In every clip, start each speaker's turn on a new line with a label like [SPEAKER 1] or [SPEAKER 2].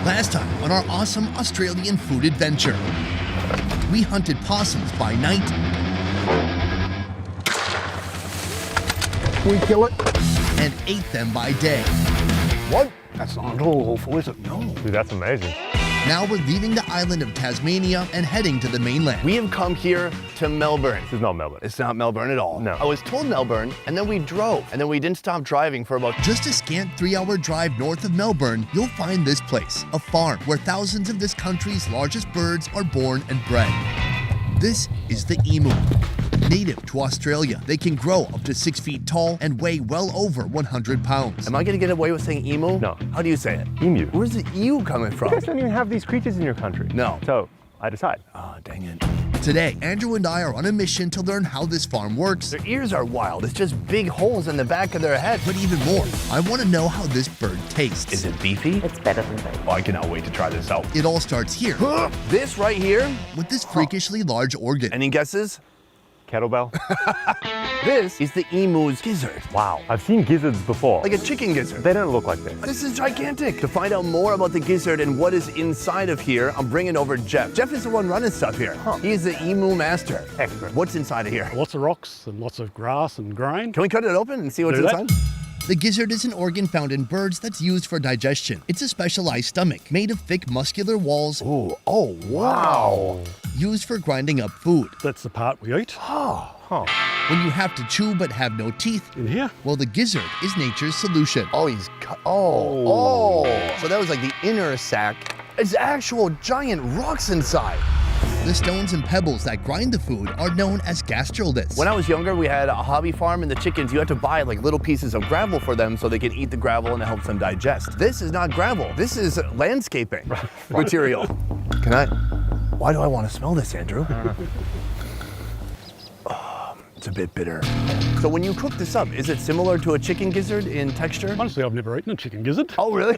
[SPEAKER 1] Last time on our awesome Australian food adventure, we hunted possums by night.
[SPEAKER 2] We kill it.
[SPEAKER 1] And ate them by day.
[SPEAKER 2] What? That's not at all awful, is it? No.
[SPEAKER 3] Dude, that's amazing.
[SPEAKER 1] Now we're leaving the island of Tasmania and heading to the mainland.
[SPEAKER 2] We have come here to Melbourne.
[SPEAKER 3] This is not Melbourne.
[SPEAKER 2] It's not Melbourne at all.
[SPEAKER 3] No.
[SPEAKER 2] I was told Melbourne, and then we drove, and then we didn't stop driving for about...
[SPEAKER 1] Just a scant 3-hour drive north of Melbourne, you'll find this place, a farm where thousands of this country's largest birds are born and bred. This is the emu. Native to Australia, they can grow up to 6 feet tall and weigh well over 100 pounds.
[SPEAKER 2] Am I gonna get away with saying emu?
[SPEAKER 3] No.
[SPEAKER 2] How do you say it?
[SPEAKER 3] Emu.
[SPEAKER 2] Where's the ew coming from?
[SPEAKER 3] You guys don't even have these creatures in your country.
[SPEAKER 2] No.
[SPEAKER 3] So, I decide.
[SPEAKER 2] Oh, dang it.
[SPEAKER 1] Today, Andrew and I are on a mission to learn how this farm works.
[SPEAKER 2] Their ears are wild. It's just big holes in the back of their head.
[SPEAKER 1] But even more, I want to know how this bird tastes.
[SPEAKER 2] Is it beefy?
[SPEAKER 4] It's better than beef.
[SPEAKER 2] Oh, I cannot wait to try this out.
[SPEAKER 1] It all starts here
[SPEAKER 2] This right here?
[SPEAKER 1] with this freakishly large organ.
[SPEAKER 2] Any guesses?
[SPEAKER 3] Kettlebell.
[SPEAKER 2] This is the emu's gizzard.
[SPEAKER 3] Wow. I've seen gizzards before.
[SPEAKER 2] Like a chicken gizzard.
[SPEAKER 3] They don't look like this.
[SPEAKER 2] This is gigantic. To find out more about the gizzard and what is inside of here, I'm bringing over Jeff. Jeff is the one running stuff here. He is the emu master.
[SPEAKER 3] Expert.
[SPEAKER 2] What's inside of here?
[SPEAKER 5] Lots of rocks and lots of grass and grain.
[SPEAKER 2] Can we cut it open and see what's
[SPEAKER 5] Do that.
[SPEAKER 2] inside?
[SPEAKER 1] The gizzard is an organ found in birds that's used for digestion. It's a specialized stomach made of thick muscular walls
[SPEAKER 2] Ooh, oh, wow.
[SPEAKER 1] used for grinding up food.
[SPEAKER 5] That's the part we eat.
[SPEAKER 1] When you have to chew but have no teeth,
[SPEAKER 5] In here,
[SPEAKER 1] well, the gizzard is nature's solution.
[SPEAKER 2] Oh, he's cut. Oh. So that was like the inner sac. It's actual giant rocks inside.
[SPEAKER 1] The stones and pebbles that grind the food are known as gastroliths.
[SPEAKER 2] When I was younger, we had a hobby farm, and the chickens, you had to buy like little pieces of gravel for them so they can eat the gravel and it helps them digest. This is not gravel. This is landscaping material. Why do I want to smell this, Andrew? It's a bit bitter. So when you cook this up, is it similar to a chicken gizzard in texture?
[SPEAKER 5] honestly, I've never eaten a chicken gizzard.
[SPEAKER 2] Oh, really?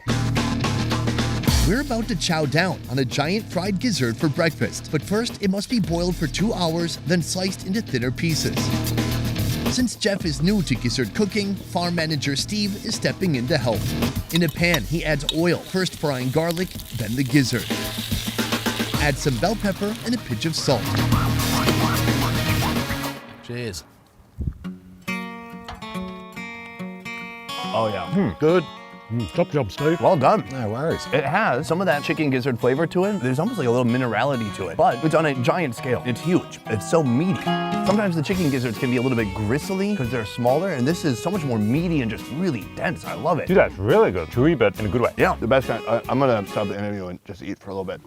[SPEAKER 1] We're about to chow down on a giant fried gizzard for breakfast, but first it must be boiled for 2 hours, then sliced into thinner pieces. Since Jeff is new to gizzard cooking, farm manager Steve is stepping in to help. In a pan, he adds oil, first frying garlic, then the gizzard. Add some bell pepper and a pinch of salt.
[SPEAKER 2] Cheers. Oh, yeah. Good.
[SPEAKER 5] Top job, Steve.
[SPEAKER 2] Well done.
[SPEAKER 6] No worries.
[SPEAKER 2] It has some of that chicken gizzard flavor to it. There's almost like a little minerality to it, but it's on a giant scale. It's huge. It's so meaty. Sometimes the chicken gizzards can be a little bit gristly because they're smaller, and this is so much more meaty and just really dense. I love it.
[SPEAKER 3] Dude, that's really good. Chewy, but in a good way.
[SPEAKER 2] Yeah, the best kind. I'm gonna stop the interview and just eat for a little bit.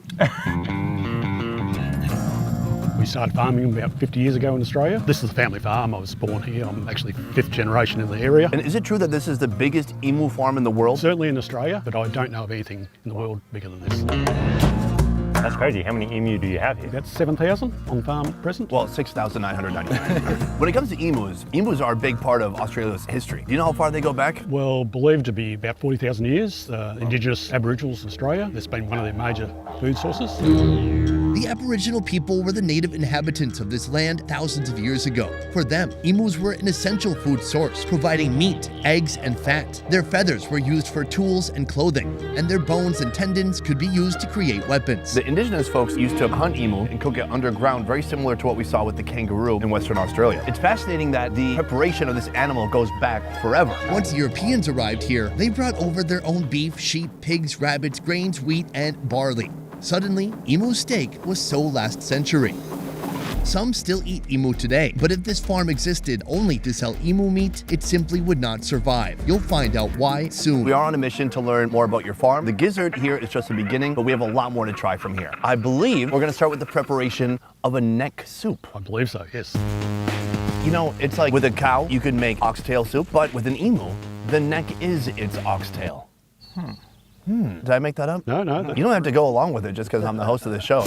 [SPEAKER 5] We started farming about 50 years ago in Australia. This is a family farm. I was born here. I'm actually 5th generation in the area.
[SPEAKER 2] And is it true that this is the biggest emu farm in the world?
[SPEAKER 5] Certainly in Australia, but I don't know of anything in the world bigger than this.
[SPEAKER 3] That's crazy. How many emu do you have here?
[SPEAKER 5] About 7,000 on farm at present.
[SPEAKER 2] Well, 6,999. When it comes to emus are a big part of Australia's history. Do you know how far they go back?
[SPEAKER 5] Well, believed to be about 40,000 years. Indigenous Aboriginals in Australia. That's been one of their major food sources.
[SPEAKER 1] The Aboriginal people were the native inhabitants of this land thousands of years ago. For them, emus were an essential food source, providing meat, eggs, and fat. Their feathers were used for tools and clothing, and their bones and tendons could be used to create weapons.
[SPEAKER 2] The indigenous folks used to hunt emu and cook it underground, very similar to what we saw with the kangaroo in Western Australia. It's fascinating that the preparation of this animal goes back forever.
[SPEAKER 1] Once Europeans arrived here, they brought over their own beef, sheep, pigs, rabbits, grains, wheat, and barley. Suddenly, emu steak was so last century. Some still eat emu today, but if this farm existed only to sell emu meat, it simply would not survive. You'll find out why soon.
[SPEAKER 2] We are on a mission to learn more about your farm. The gizzard here is just the beginning, but we have a lot more to try from here. I believe we're gonna start with the preparation of a neck soup.
[SPEAKER 5] I believe so, yes.
[SPEAKER 2] You know, it's like with a cow, you could make oxtail soup, but with an emu, the neck is its oxtail. Did I make that up?
[SPEAKER 5] No.
[SPEAKER 2] You don't have to go along with it just because I'm the host of the show.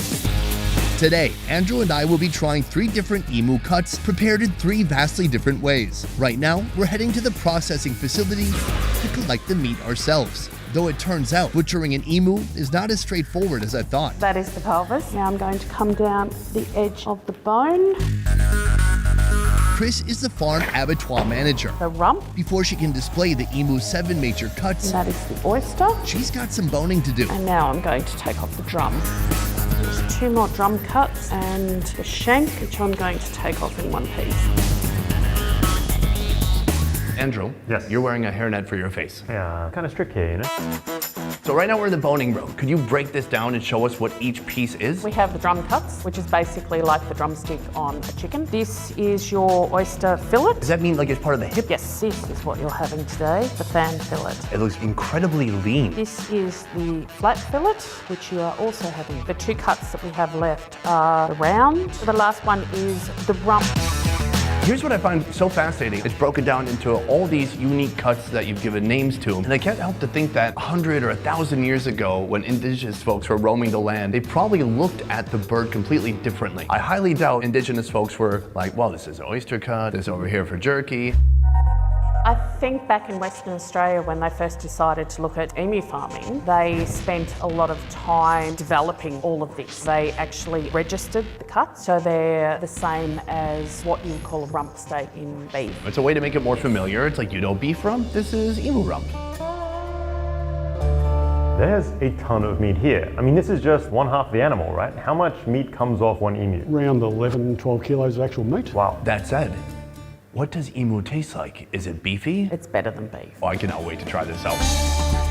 [SPEAKER 1] Today, Andrew and I will be trying 3 different emu cuts prepared in 3 vastly different ways. Right now, we're heading to the processing facility to collect the meat ourselves. Though it turns out butchering an emu is not as straightforward as I thought.
[SPEAKER 4] That is the pelvis. Now I'm going to come down the edge of the bone.
[SPEAKER 1] Chris is the farm abattoir manager.
[SPEAKER 4] The rump,
[SPEAKER 1] Before she can display the emu's 7 major cuts,
[SPEAKER 4] that is the oyster.
[SPEAKER 1] she's got some boning to do.
[SPEAKER 4] And now I'm going to take off the drum. There's 2 more drum cuts and the shank, which I'm going to take off in one piece.
[SPEAKER 2] Andrew,
[SPEAKER 3] Yes.
[SPEAKER 2] you're wearing a hairnet for your face.
[SPEAKER 3] Yeah, kind of strict here, you know?
[SPEAKER 2] So right now we're in the boning room. Could you break this down and show us what each piece is?
[SPEAKER 4] We have the drum cuts, which is basically like the drumstick on a chicken. This is your oyster fillet.
[SPEAKER 2] Does that mean like it's part of the hip?
[SPEAKER 4] Yes, this is what you're having today, the fan fillet.
[SPEAKER 2] It looks incredibly lean.
[SPEAKER 4] This is the flat fillet, which you are also having. The 2 cuts that we have left are the round. The last one is the rump.
[SPEAKER 2] Here's what I find so fascinating. It's broken down into all these unique cuts that you've given names to. And I can't help to think that 100 or 1,000 years ago, when indigenous folks were roaming the land, they probably looked at the bird completely differently. I highly doubt indigenous folks were like, well, this is an oyster cut, this over here for jerky.
[SPEAKER 4] I think back in Western Australia when they first decided to look at emu farming, they spent a lot of time developing all of this. They actually registered the cuts, so they're the same as what you would call a rump steak in beef.
[SPEAKER 2] It's a way to make it more familiar. It's like, you know, beef rump, this is emu rump.
[SPEAKER 3] There's a ton of meat here. I mean, this is just one half of the animal, right? How much meat comes off one emu?
[SPEAKER 5] Around 11, 12 kilos of actual meat.
[SPEAKER 3] Wow.
[SPEAKER 2] That said, what does emu taste like? Is it beefy?
[SPEAKER 4] It's better than beef.
[SPEAKER 2] Oh, I cannot wait to try this out.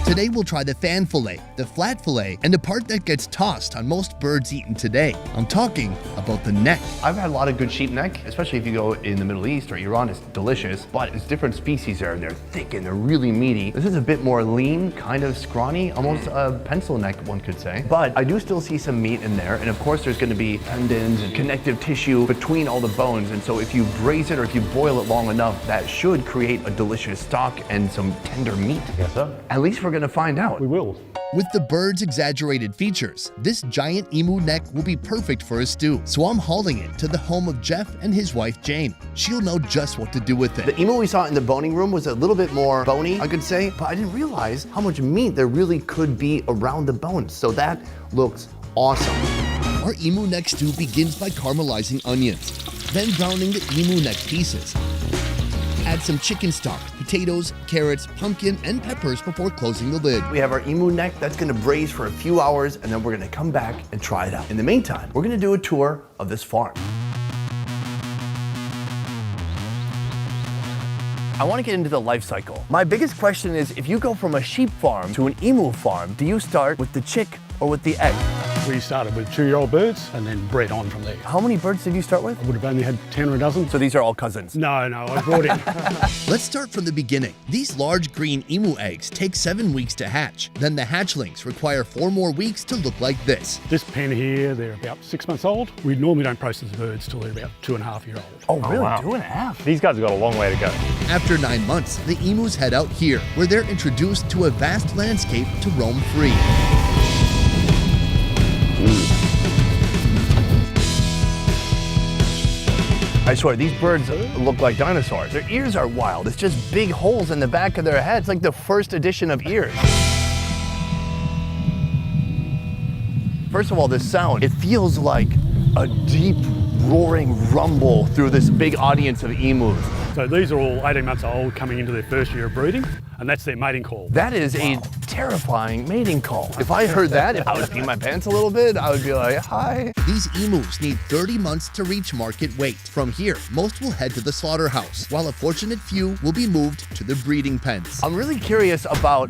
[SPEAKER 1] Today we'll try the fan fillet, the flat fillet, and the part that gets tossed on most birds eaten today. I'm talking about the neck.
[SPEAKER 2] I've had a lot of good sheep neck, especially if you go in the Middle East or Iran, it's delicious, but it's different species there and they're thick and they're really meaty. This is a bit more lean, kind of scrawny, almost a pencil neck, one could say. But I do still see some meat in there, and of course there's gonna be tendons and connective tissue between all the bones, and so if you braise it or if you boil it long enough, that should create a delicious stock and some tender meat.
[SPEAKER 3] Yes, sir.
[SPEAKER 2] At least we're gonna find out.
[SPEAKER 5] We will.
[SPEAKER 1] With the bird's exaggerated features, this giant emu neck will be perfect for a stew. So I'm hauling it to the home of Jeff and his wife Jane. She'll know just what to do with it.
[SPEAKER 2] The emu we saw in the boning room was a little bit more bony, I could say, but I didn't realize how much meat there really could be around the bones. So that looks awesome.
[SPEAKER 1] Our emu neck stew begins by caramelizing onions, then browning the emu neck pieces. Add some chicken stock, potatoes, carrots, pumpkin, and peppers before closing the lid.
[SPEAKER 2] We have our emu neck that's gonna braise for a few hours, and then we're gonna come back and try it out. In the meantime, we're gonna do a tour of this farm. I want to get into the life cycle. My biggest question is, if you go from a sheep farm to an emu farm, do you start with the chick or with the egg?
[SPEAKER 5] We started with 2-year-old birds and then bred on from there.
[SPEAKER 2] How many birds did you start with?
[SPEAKER 5] I would have only had 10 or a dozen.
[SPEAKER 2] So these are all cousins.
[SPEAKER 5] No, I brought in.
[SPEAKER 1] Let's start from the beginning. These large green emu eggs take 7 weeks to hatch. Then the hatchlings require 4 more weeks to look like this.
[SPEAKER 5] This pen here, they're about 6 months old. We normally don't process birds till they're about 2.5-year-old.
[SPEAKER 2] Oh, really?
[SPEAKER 3] wow.
[SPEAKER 2] 2.5?
[SPEAKER 3] These guys have got a long way to go.
[SPEAKER 1] After 9 months, the emus head out here, where they're introduced to a vast landscape to roam free.
[SPEAKER 2] I swear, these birds look like dinosaurs. Their ears are wild. It's just big holes in the back of their heads, like the first edition of ears. First of all, this sound, it feels like a deep roaring rumble through this big audience of emus.
[SPEAKER 5] So these are all 18 months old, coming into their first year of breeding, and that's their mating call.
[SPEAKER 2] That is a terrifying mating call. If I heard that, I would pee my pants a little bit. I would be like, hi.
[SPEAKER 1] These emus need 30 months to reach market weight. From here, most will head to the slaughterhouse, while a fortunate few will be moved to the breeding pens.
[SPEAKER 2] I'm really curious about,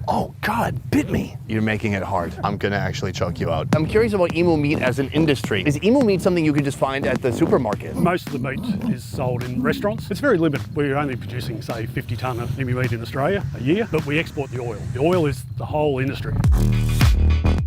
[SPEAKER 2] oh God, bit me. You're making it hard. I'm gonna actually choke you out. I'm curious about emu meat as an industry. Is emu meat something you could just find at the supermarket?
[SPEAKER 5] Most of the meat is sold in restaurants. It's very limited. We're only producing, say, 50 tonne of emu meat in Australia a year, but we export the oil. The oil is the whole industry.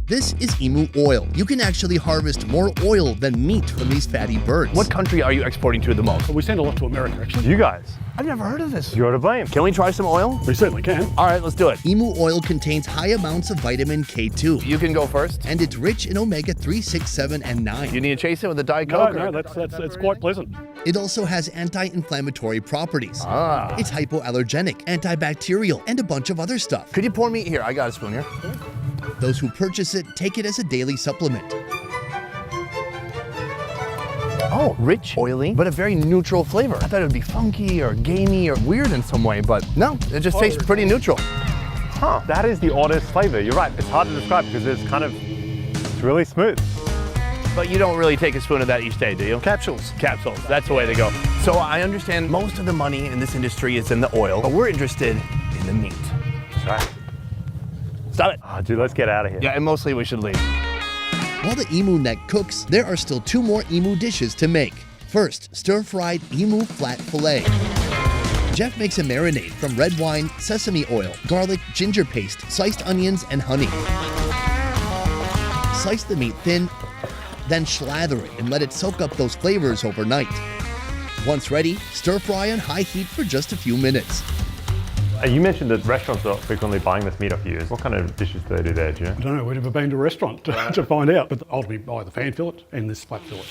[SPEAKER 1] This is emu oil. You can actually harvest more oil than meat from these fatty birds.
[SPEAKER 2] What country are you exporting to the most?
[SPEAKER 5] But we send a lot to America, actually.
[SPEAKER 3] You guys,
[SPEAKER 2] I've never heard of this.
[SPEAKER 3] you're to blame.
[SPEAKER 2] Can we try some oil?
[SPEAKER 5] We certainly can.
[SPEAKER 2] All right, let's do it.
[SPEAKER 1] Emu oil contains high amounts of vitamin K2,
[SPEAKER 2] You can go first.
[SPEAKER 1] and it's rich in omega-3, 6, 7, and 9.
[SPEAKER 2] You need to chase it with a Diet
[SPEAKER 5] No,
[SPEAKER 2] Coke?
[SPEAKER 5] no, that's quite pleasant.
[SPEAKER 1] It also has anti-inflammatory properties.
[SPEAKER 2] Ah.
[SPEAKER 1] It's hypoallergenic, antibacterial, and a bunch of other stuff.
[SPEAKER 2] Could you pour me? Here, I got a spoon here.
[SPEAKER 1] Those who purchase it take it as a daily supplement.
[SPEAKER 2] Oh, rich, oily, but a very neutral flavor. I thought it would be funky or gamey or weird in some way, but no, it just tastes pretty neutral.
[SPEAKER 3] Huh, that is the oddest flavor. You're right, it's hard to describe because it's really smooth.
[SPEAKER 2] But you don't really take a spoon of that each day, do you?
[SPEAKER 5] Capsules.
[SPEAKER 2] Capsules, that's the way to go. So I understand most of the money in this industry is in the oil, but we're interested in the meat.
[SPEAKER 3] That's right.
[SPEAKER 2] Stop it.
[SPEAKER 3] Oh, dude, let's get out of here.
[SPEAKER 2] Yeah, and mostly we should leave.
[SPEAKER 1] While the emu neck cooks, there are still 2 more emu dishes to make. First, stir-fried emu flat fillet. Jeff makes a marinade from red wine, sesame oil, garlic, ginger paste, sliced onions, and honey. Slice the meat thin, then slather it and let it soak up those flavors overnight. Once ready, stir fry on high heat for just a few minutes.
[SPEAKER 3] You mentioned that restaurants are frequently buying this meat off you. What kind of dishes do they do there, do you know?
[SPEAKER 5] I don't know, we've never been to a restaurant to find out, but ultimately buy the fan fillet and this flat fillet.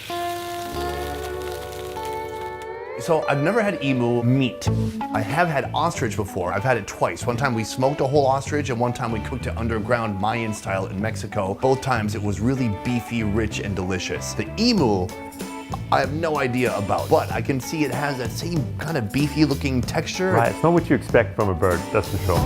[SPEAKER 2] So I've never had emu meat. I have had ostrich before. I've had it twice. One time we smoked a whole ostrich and one time we cooked it underground Mayan style in Mexico. Both times it was really beefy, rich, and delicious. The emu, I have no idea about, but I can see it has that same kind of beefy looking texture.
[SPEAKER 3] Right, it's not what you expect from a bird, that's for sure.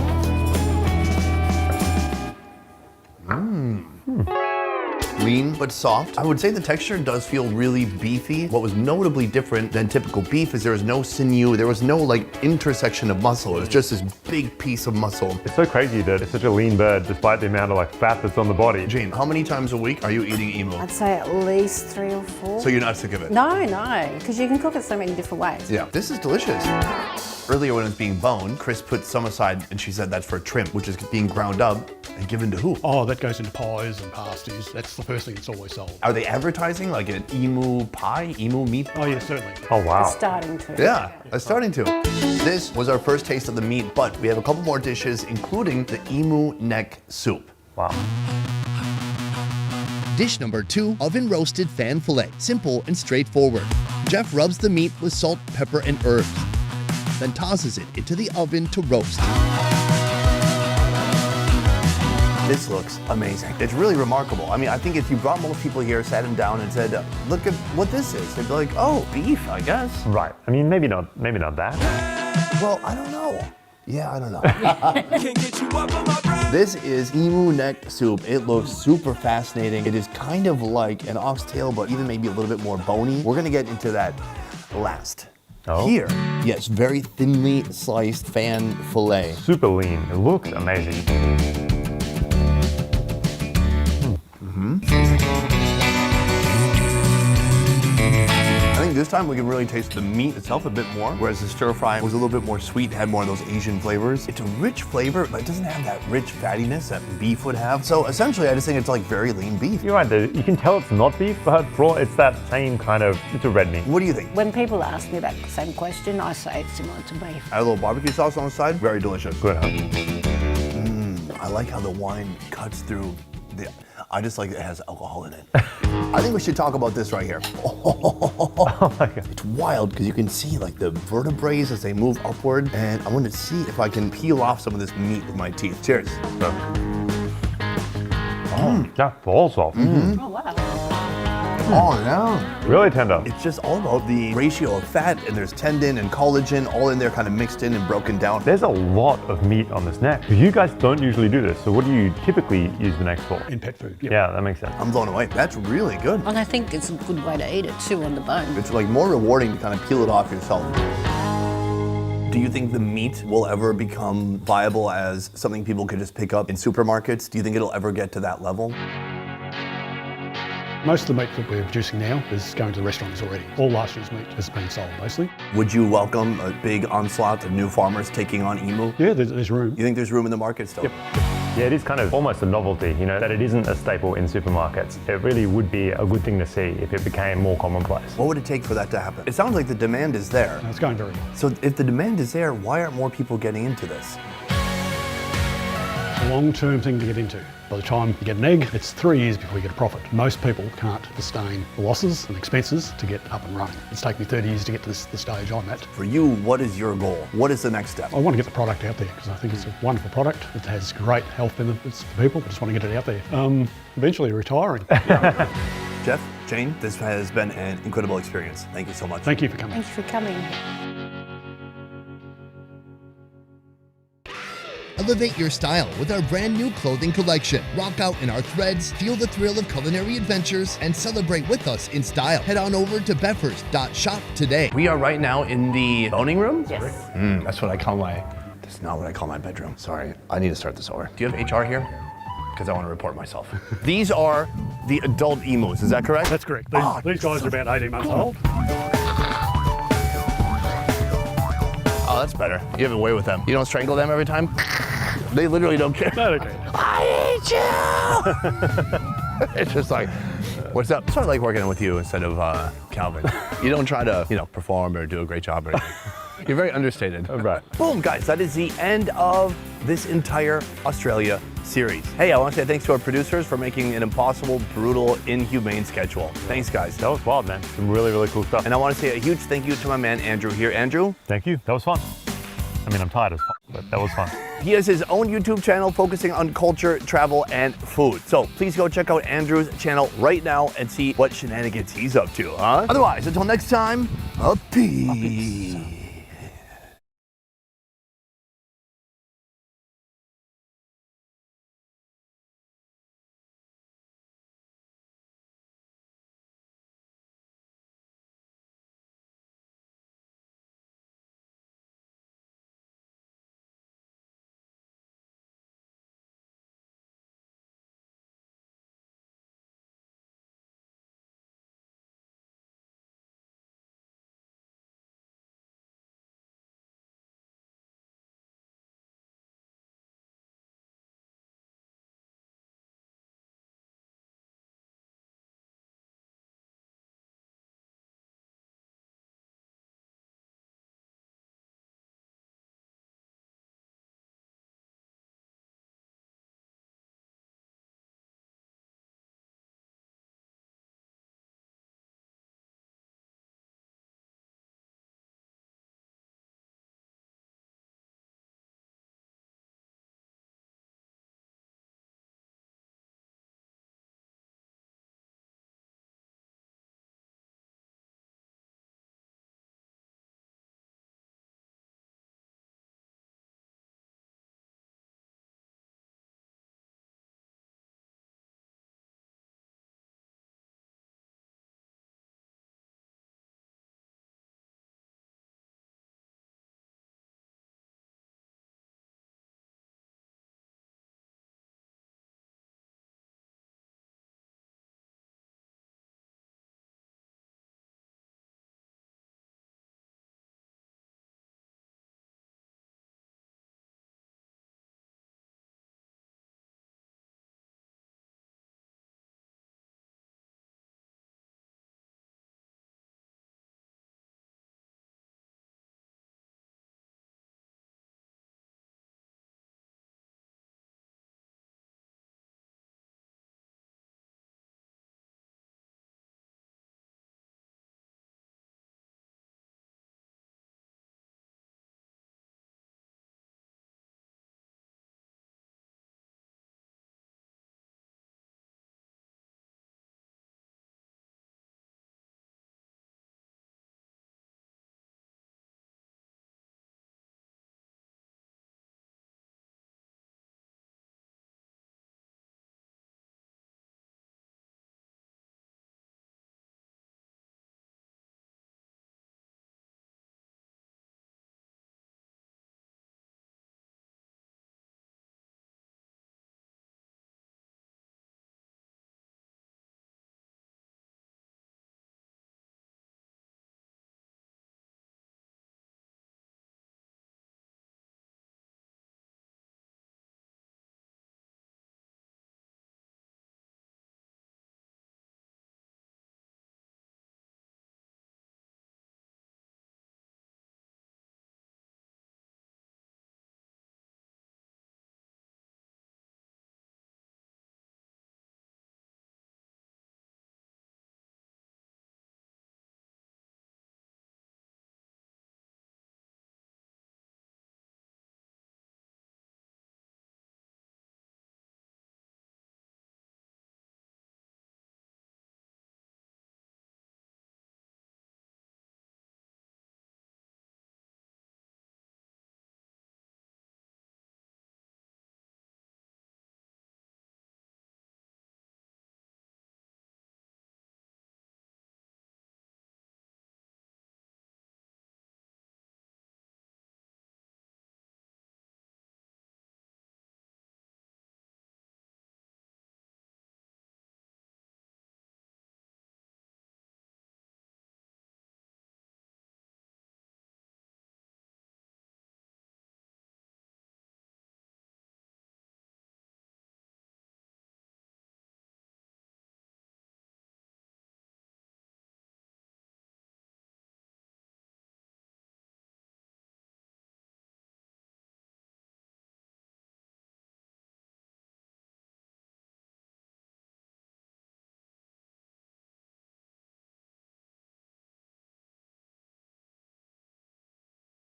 [SPEAKER 2] Lean but soft. I would say the texture does feel really beefy. What was notably different than typical beef is there was no sinew, there was no like intersection of muscle. It was just this big piece of muscle.
[SPEAKER 3] It's so crazy that it's such a lean bird despite the amount of like fat that's on the body.
[SPEAKER 2] Jane, how many times a week are you eating emu?
[SPEAKER 6] I'd say at least 3 or 4.
[SPEAKER 2] So you're not sick of it?
[SPEAKER 6] No, because you can cook it so many different ways.
[SPEAKER 2] Yeah, this is delicious. Earlier when it was being boned, Chris put some aside and she said that's for trim, which is being ground up and given to who?
[SPEAKER 5] Oh, that goes into pies and pasties. That's the first thing that's always sold.
[SPEAKER 2] Are they advertising like an emu pie, emu meat?
[SPEAKER 5] Oh yeah, certainly.
[SPEAKER 3] Oh wow.
[SPEAKER 6] It's starting to.
[SPEAKER 2] Yeah, it's starting to. This was our first taste of the meat, but we have a couple more dishes, including the emu neck soup.
[SPEAKER 3] Wow.
[SPEAKER 1] Dish number 2, oven roasted fan fillet. Simple and straightforward. Jeff rubs the meat with salt, pepper, and herbs, then tosses it into the oven to roast.
[SPEAKER 2] This looks amazing. It's really remarkable. I mean, I think if you brought most people here, sat them down and said, look at what this is, they'd be like, oh, beef, I guess.
[SPEAKER 3] Right. I mean, maybe not that.
[SPEAKER 2] Well, I don't know. Yeah, I don't know. This is emu neck soup. It looks super fascinating. It is kind of like an oxtail, but even maybe a little bit more bony. We're gonna get into that last.
[SPEAKER 3] Oh.
[SPEAKER 2] Here, yes, very thinly sliced fan fillet.
[SPEAKER 3] Super lean. It looks amazing.
[SPEAKER 2] I think this time we can really taste the meat itself a bit more, whereas the stir fry was a little bit more sweet, had more of those Asian flavors. It's a rich flavor, but it doesn't have that rich fattiness that beef would have. So essentially, I just think it's like very lean beef.
[SPEAKER 3] You're right, you can tell it's not beef, but raw, it's that same kind of, it's a red meat.
[SPEAKER 2] What do you think?
[SPEAKER 6] When people ask me that same question, I say it's similar to beef.
[SPEAKER 2] Add a little barbecue sauce on the side, very delicious.
[SPEAKER 3] Good, huh?
[SPEAKER 2] I like how the wine cuts through I just like it has alcohol in it. I think we should talk about this right here.
[SPEAKER 3] Oh my God.
[SPEAKER 2] It's wild because you can see like the vertebrae as they move upward, and I want to see if I can peel off some of this meat with my teeth. Cheers.
[SPEAKER 3] That falls off.
[SPEAKER 6] Oh, wow.
[SPEAKER 2] Oh, yeah.
[SPEAKER 3] Really tender.
[SPEAKER 2] It's just all about the ratio of fat, and there's tendon and collagen all in there kind of mixed in and broken down.
[SPEAKER 3] There's a lot of meat on this neck. You guys don't usually do this, so what do you typically use the neck for?
[SPEAKER 5] In pet food.
[SPEAKER 3] Yeah, that makes sense.
[SPEAKER 2] I'm blown away. That's really good.
[SPEAKER 6] And I think it's a good way to eat it too on the bone.
[SPEAKER 2] It's like more rewarding to kind of peel it off yourself. Do you think the meat will ever become viable as something people could just pick up in supermarkets? Do you think it'll ever get to that level?
[SPEAKER 5] Most of the meat that we're producing now is going to the restaurants already. All last year's meat has been sold mostly.
[SPEAKER 2] Would you welcome a big onslaught of new farmers taking on emu?
[SPEAKER 5] Yeah, there's room.
[SPEAKER 2] You think there's room in the market still?
[SPEAKER 5] Yep.
[SPEAKER 3] Yeah, it is kind of almost a novelty, you know, that it isn't a staple in supermarkets. It really would be a good thing to see if it became more commonplace.
[SPEAKER 2] What would it take for that to happen? It sounds like the demand is there.
[SPEAKER 5] It's going very well.
[SPEAKER 2] So if the demand is there, why aren't more people getting into this?
[SPEAKER 5] A long-term thing to get into. By the time you get an egg, it's 3 years before you get a profit. Most people can't sustain the losses and expenses to get up and running. It's taken me 30 years to get to the stage I'm at.
[SPEAKER 2] For you, what is your goal? What is the next step?
[SPEAKER 5] I want to get the product out there because I think it's a wonderful product. It has great health benefits for people. I just want to get it out there. Eventually retiring.
[SPEAKER 2] Jeff, Jane, this has been an incredible experience. Thank you so much.
[SPEAKER 5] Thank you for coming.
[SPEAKER 6] Thank you for coming.
[SPEAKER 1] Elevate your style with our brand new clothing collection. Rock out in our threads, feel the thrill of culinary adventures, and celebrate with us in style. Head on over to beffers.shop today.
[SPEAKER 2] We are right now in the boning room?
[SPEAKER 4] Yes.
[SPEAKER 2] That's what I call my, that's not what I call my bedroom. Sorry, I need to start this over. Do you have HR here? Because I want to report myself. These are the adult emus, is that correct?
[SPEAKER 5] That's correct.
[SPEAKER 2] These
[SPEAKER 5] guys are about 18 months old.
[SPEAKER 2] Oh, that's better. You have a way with them. You don't strangle them every time? They literally don't care.
[SPEAKER 5] No, okay.
[SPEAKER 2] I hate you! It's just like, what's up? It's sort of like working with you instead of Calvin. You don't try to, perform or do a great job or anything. You're very understated.
[SPEAKER 3] Right.
[SPEAKER 2] Boom, guys, that is the end of this entire Australia series. Hey, I want to say thanks to our producers for making an impossible, brutal, inhumane schedule. Thanks, guys.
[SPEAKER 3] That was wild, man. Some really, really cool stuff.
[SPEAKER 2] And I want to say a huge thank you to my man, Andrew here. Andrew?
[SPEAKER 3] Thank you. That was fun. I mean, I'm tired as fuck, but that was fun.
[SPEAKER 2] He has his own YouTube channel focusing on culture, travel, and food. So please go check out Andrew's channel right now and see what shenanigans he's up to, huh? Otherwise, until next time, a peace.